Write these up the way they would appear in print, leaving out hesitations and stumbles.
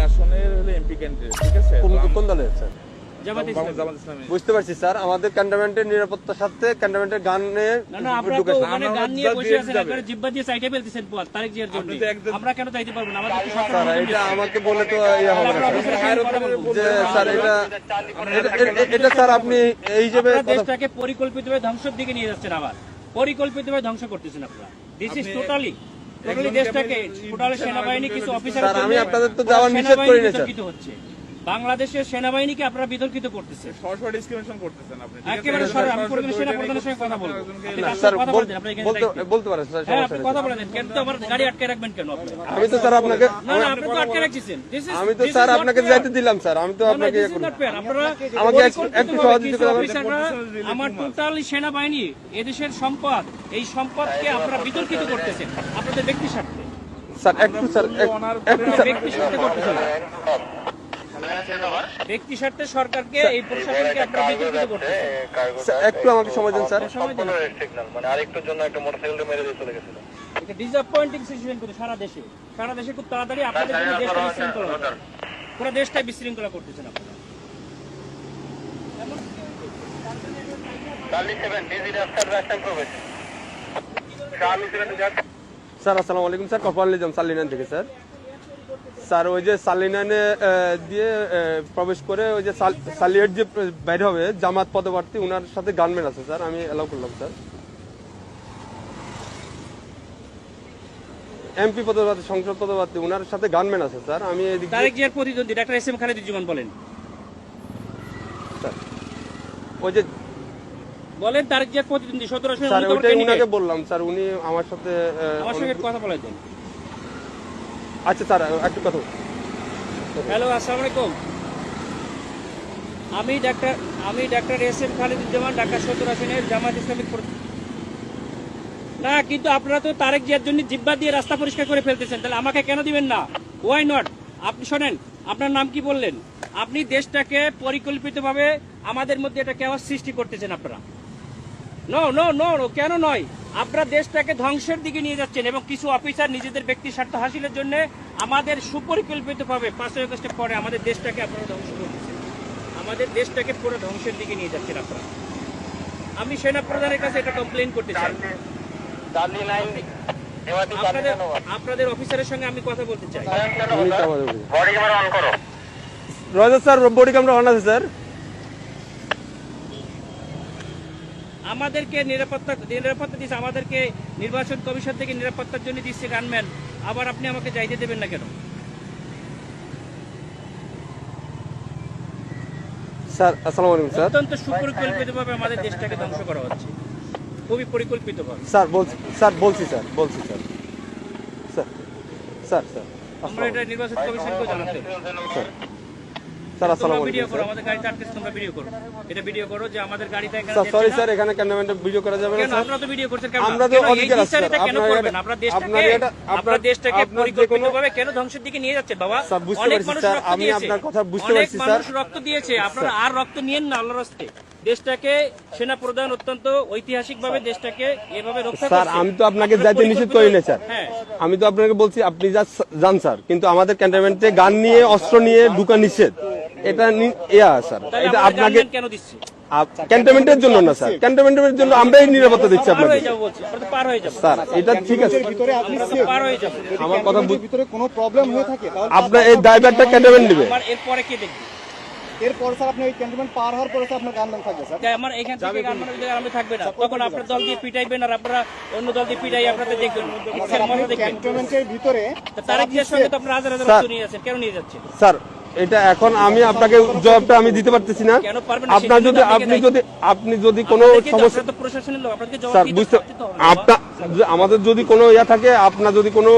আসনের হলো MP candidate, ঠিক আছে? কোন দলের স্যার? জামাত ইসলামী। বুঝতে পারছি স্যার, আমাদের ক্যান্টনমেন্টের নিরাপত্তার সাথে ক্যান্টনমেন্টের গানে না আপনারা তো ওখানে গান নিয়ে বসে আছেন, একবারে জিহ্বা দিয়ে সাইডে ফেলতেছেন পথ তারেক জিয়ার জন্য। আমরা কেন যাইতে পারবো না? আমাদের তো স্যার সরকার এটা আমাকে বলে তো ইয়া হবে না স্যার। যে স্যার এটা স্যার আপনি এই হিসেবে দেশটাকে পরিকল্পিতভাবে ধ্বংসের দিকে নিয়ে যাচ্ছেন, আবার পরিকল্পিতভাবে ধ্বংস করতেছেন আপনারা। দিস ইজ টোটালি দেশটাকে টোটালি সেনাবাহিনী কিছু অফিসার স্যার আমি আপনাদের তো যাওয়ার নিষেধ করি না স্যার। হচ্ছে বাংলাদেশের সেনাবাহিনীকে আপনারা বিতর্কিত করতেছেন, সরাসরি ডিসক্রিমিনেশন করতেছেন আপনি, ঠিক আছে? একেবারে সরাসরি। আমি কোনদিন সেনা প্রধানের সঙ্গে কথা বলবো না স্যার, বলতে পারেন স্যার। হ্যাঁ আপনি কথা বলেন, কেন তো আমার গাড়ি আটকে রাখবেন কেন আপনি? আমি তো স্যার আপনাকে না আপনি তো আটকে রাখছেন। আমি তো স্যার আপনাকে যাইতে দিলাম স্যার। আমি তো আপনাকে আপনারা আমাকে একটু সহযোগিতা করবেন। অফিসাররা আমার টোটালি সেনাবাহিনী এদেশের সম্পদ, এই সম্পদকে আপনারা বিতর্কিত করতেছেন আপনাদের ব্যক্তি স্বার্থে। স্যার একটু স্যার ব্যক্তি স্বার্থে করতেছেন, ব্যক্তি স্বার্থে সরকারকে এই প্রশাসনকে আপনারা বিতর্কিত করতেছেন। একটু আমাকে সময় দিন স্যার। মানে আরেকটুর জন্য একটা মোটরসাইকেল মেরে দিয়ে চলে গেছিল। এটা ডিসঅ্যাপয়েন্টিং সিচুয়েশন করে সারা দেশে খুব তাড়াতাড়ি আপনাদের জন্য দেশটা বিশৃঙ্খলা হবে। পুরো দেশটাই বিশৃঙ্খলা করতেছেন আপনারা। স্যার আসসালামু আলাইকুম স্যার, কপাল নিজাম সালিনান থেকে স্যার। স্যার ওই যে সালিনানে দিয়ে প্রবেশ করে ওই যে সালিয়েট যে বাইরে হবে জামাত পদপ্রার্থী, ওনার সাথে গানম্যান আছে স্যার, আমি অ্যালাউ করলাম স্যার। এমপি পদপ্রার্থী, সংসদ পদপ্রার্থী, ওনার সাথে গানম্যান আছে স্যার। আমি তারেক জিয়ার প্রতিদ্বন্দ্বী ডাক্তার এস এম খালেদুজ্জামান বলেন স্যার ওই যে বলেন তারেক জিয়ার প্রতিদ্বন্দ্বী 17 আসনে স্যার ওইটাই উনাকে বললাম স্যার, উনি আমার সাথে কথা বলে দেন। আচ্ছা স্যার একটু কথা। হ্যালো আসসালামু আলাইকুম, আমি doctor S M Khaleduzzaman, Dhaka 17 আসনের জামাত ইসলামিক। না কিন্তু আপনারা তো তারেক জিয়ার জন্য জিব্বা দিয়ে রাস্তা পরিষ্কার করে ফেলতেছেন, তাহলে আমাকে কেন দিবেন না? Why not? আপনি শোনেন, আপনার নাম কি বললেন? আপনি দেশটাকে পরিকল্পিতভাবে আমাদের মধ্যে এটা কেওয়াস সৃষ্টি করতেছেন আপনারা। নো নো নো নো, কেন নয়? আপনারা দেশটাকে ধ্বংসের দিকে নিয়ে যাচ্ছেন এবং কিছু অফিসার নিজেদের ব্যক্তি স্বার্থ হাসিলের জন্য আমাদের সুপরিকল্পিতভাবে 5 আগস্টের পরে আমাদের দেশটাকে আপনারা ধ্বংস করতেছেন, আমাদের দেশটাকে পুরো ধ্বংসের দিকে নিয়ে যাচ্ছেন আপনারা। আমি সেনা প্রধানের কাছে এটা কমপ্লেইন করতে চাই। আপনাদের অফিসারের সঙ্গে আমি কথা বলতে চাই। রয়েছে স্যার, বডি ক্যামেরা অন আছে স্যার। আমাদেরকে নিরাপত্তা দিচ্ছে, আমাদেরকে নির্বাচন কমিশন থেকে নিরাপত্তার জন্য দিচ্ছে গানম্যান, আবার আপনি আমাকে যাইতে দেবেন না কেন? স্যার আসসালামু আলাইকুম স্যার। অত্যন্ত সুপরিকল্পিতভাবে আমাদের দেশটাকে ধ্বংস করা হচ্ছে, খুবই পরিকল্পিতভাবে। স্যার বলছি স্যার। আমরা এটা নির্বাচন কমিশনকে জানাতে স্যার আসসালামু ভিডিও আলাইকুম করো, আমাদের গাড়িতে আটকেছে, তোমরা ভিডিও করো, এটা ভিডিও করো যে আমাদের গাড়িতে এখানে স্যার। সরি স্যার, এখানে ক্যামেরাম্যানে ভিডিও করা যাবে না কেন? স্যার। আপনারা তো ভিডিও করছেন কেন? আমরা তো অধিকার আছে স্যার। কেন করবেন? আপনারা দেশটাকে পরিকল্পিতভাবে কেন ধ্বংসের দিকে নিয়ে যাচ্ছেন বাবা? স্যার বুঝতে অনেক পারছি মানুষ স্যার, রক্ত আমি দিয়েছে, আপনার কথা বুঝতে অনেক পারছি স্যার। মানুষ রক্ত দিয়েছে, আপনারা আর রক্ত নিয়েন না আল্লাহর রাস্তে। দেশটাকে সেনা প্রধান অত্যন্ত ঐতিহাসিকভাবে দেশটাকে এভাবে রক্ষা করছে। স্যার আমি তো আপনাকে যাইতে নিষেধ করি না স্যার। হ্যাঁ আমি তো আপনাকে বলছি আপনি যান স্যার, কিন্তু আমাদের ক্যান্টনমেন্টে গান নিয়ে অস্ত্র নিয়ে ঢুকা নিষেধ। এটা স্যার, এটা আপনাকে কেন দিচ্ছি? ক্যান্টনমেন্টের জন্য না স্যার, ক্যান্টনমেন্টের জন্য আমরাই নিরাপত্তা দিচ্ছি পার আপনাকে হয়ে যাবো বলছি, আমরা তো পার হয়ে যাবো স্যার। এটা ঠিক আছে, ভিতরে আপনি পার হয়ে যাবো। আমার কথা ভিতরে কোনো প্রবলেম হয়ে থাকে তাহলে আপনার এই ড্রাইভারটা ক্যান্টনমেন্ট নেবে। আমার এরপরে কে দেখবে? এরপর স্যার আপনি ওই ক্যান্টনমেন্ট পার হওয়ার পরে স্যার আপনার গানম্যান থাকবে স্যার। যে আমার এখান থেকে গানম্যান থাকবে না, তখন আপনার দল দিয়ে পিটাইবেন আর আপনারা অন্য দল দিয়ে পিটাই আপনাদের দেখবেন, ইচ্ছার মতো দেখবেন। ক্যান্টনমেন্টের ভিতরে তারেক জিয়ার সঙ্গে তো আপনারা হাজার হাজার রক্ত নিয়ে যাচ্ছেন, কেন নিয়ে যাচ্ছেন? স্যার এটা এখন আমি আপনাকে জবাবটা আমি দিতে পারতেছি না। কেন পারবেন না? আপনার যদি আপনি যদি কোনো সমস্যা তো প্রশাসনের লোক, আপনাদেরকে স্যার জবাব বুঝতে দিতে হবে। আমাদের যদি কোনো ইয়া থাকে, আপনার যদি কোনো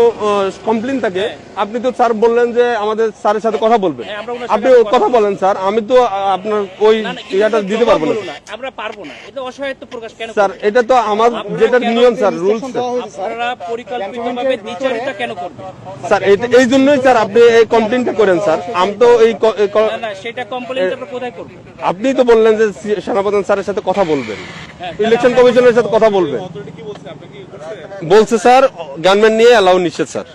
কমপ্লেইন থাকে, আপনি তো স্যার বললেন যে আমাদের স্যারের সাথে কথা বলবেন, আপনি কথা বলেন স্যার। আমি তো আপনার ওই ইয়াটা দিতে পারবো না। আমরা পারবো না, এটা অসহায়ত্ব প্রকাশ কেন স্যার। এটা তো আমার যেটা নিয়ম স্যার, রুলস আপনারা পরিকল্পিতভাবে দ্বিচারিতা কেন করবেন স্যার? এই জন্যই স্যার আপনি এই কমপ্লেইনটা করেন স্যার। আমি তো না সেটা কমপ্লেইন আমরা কোথায় করব? আপনি তো বললেন যে সেনাপ্রধান স্যারের সাথে কথা বলবেন, ইলেকশন কমিশনের সাথে কথা বলবেন। বলছে স্যার গানম্যান নিয়ে অ্যালাউ নিষেধ স্যার।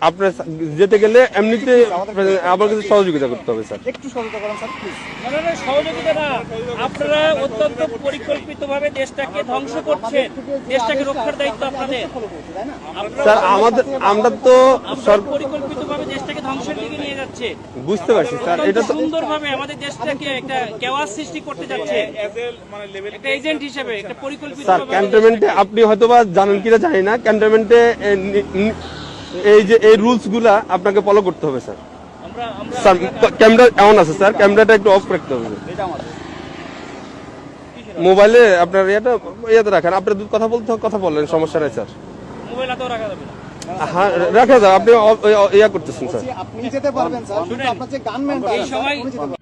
আপনার যেতে গেলে এমনিতে আমার কাছে সহযোগিতা করতে হবে স্যার। একটু সহযোগিতা করেন স্যার প্লিজ। না, সহযোগিতা না, আপনারা অত্যন্ত পরিকল্পিতভাবে দেশটাকে ধ্বংস করছেন, দেশটাকে রক্ষার দায়িত্ব আপনাদের। স্যার আমরা তো পরিকল্পিতভাবে দেশটাকে ধ্বংসের দিকে নিয়ে যাচ্ছে, বুঝতে পারছি স্যার, এটা তো সুন্দরভাবে আমাদের দেশটাকে একটা কেওয়াস সৃষ্টি করতে যাচ্ছে একটা এজেন্ট হিসেবে, একটা পরিকল্পিত স্যার ক্যান্টনমেন্টে আপনি হয়তোবা জানেন কিনা জানি না, ক্যান্টনমেন্টে এই যে এই রুলস গুলা আপনাকে ফলো করতে হবে স্যার। স্যার ক্যামেরা এমন আছে স্যার, ক্যামেরাটা একটু অফ রাখতে হবে মোবাইলে, আপনার ইয়াতে রাখেন, আপনার কথা বললেন, সমস্যা নাই স্যার। মোবাইল হাতেও রাখা যাবে না। হ্যাঁ রাখা যাবে, আপনি ইয়া করতেছেন স্যার। আপনি যেতে পারবেন স্যার, কিন্তু আপনার যে গানম্যানটা এই সময় উনি যেতে পারবেন।